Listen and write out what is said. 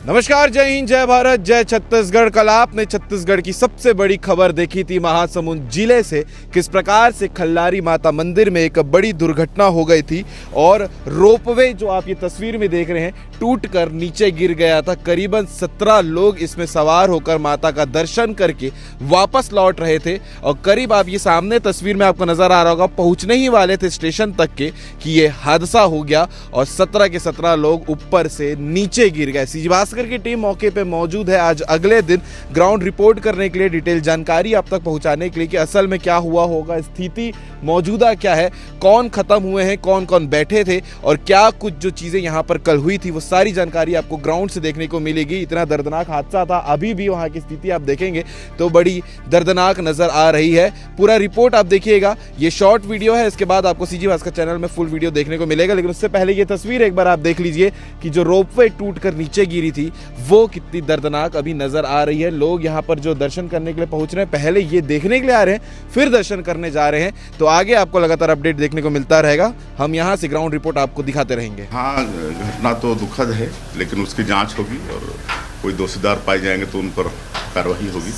नमस्कार, जय हिंद, जय भारत, जय छत्तीसगढ़। कल आपने छत्तीसगढ़ की सबसे बड़ी खबर देखी थी महासमुंद जिले से, किस प्रकार से खल्लारी माता मंदिर में एक बड़ी दुर्घटना हो गई थी और रोपवे जो आप ये तस्वीर में देख रहे हैं टूटकर नीचे गिर गया था। करीबन 17 लोग इसमें सवार होकर माता का दर्शन करके वापस लौट रहे थे और करीब आप ये सामने तस्वीर में आपको नजर आ रहा होगा, पहुंचने ही वाले थे स्टेशन तक के कि ये हादसा हो गया और 17 के 17 लोग ऊपर से नीचे गिर गए। सीजी भास्कर की टीम मौके पे मौजूद है आज अगले दिन ग्राउंड रिपोर्ट करने के लिए, डिटेल जानकारी आप तक पहुंचाने के लिए कि असल में क्या हुआ होगा, स्थिति मौजूदा क्या है, कौन खत्म हुए हैं, कौन कौन बैठे थे और क्या कुछ जो चीजें यहां पर कल हुई थी वो सारी जानकारी आपको ग्राउंड से देखने को मिलेगी। इतना दर्दनाक हादसा था, अभी भी वहां की स्थिति आप देखेंगे तो बड़ी दर्दनाक नजर आ रही है। पूरा रिपोर्ट आप देखिएगा, ये शॉर्ट वीडियो है, इसके बाद आपको सीजी भास्कर चैनल में फुल वीडियो देखने को मिलेगा। लेकिन उससे पहले ये तस्वीर एक बार आप देख लीजिए कि जो रोपवे टूट कर नीचे गिरी थी वो कितनी दर्दनाक अभी नजर आ रही है। लोग यहाँ पर जो दर्शन करने के लिए पहुंच रहे हैं, पहले ये देखने के लिए आ रहे हैं फिर दर्शन करने जा रहे हैं, तो आगे आपको लगातार अपडेट देखने को मिलता रहेगा। हम यहाँ से ग्राउंड रिपोर्ट आपको दिखाते रहेंगे। हाँ, घटना तो दुखद है, लेकिन उसकी जांच होगी और कोई दोषीदार पाए जाएंगे तो उन पर कार्रवाई होगी।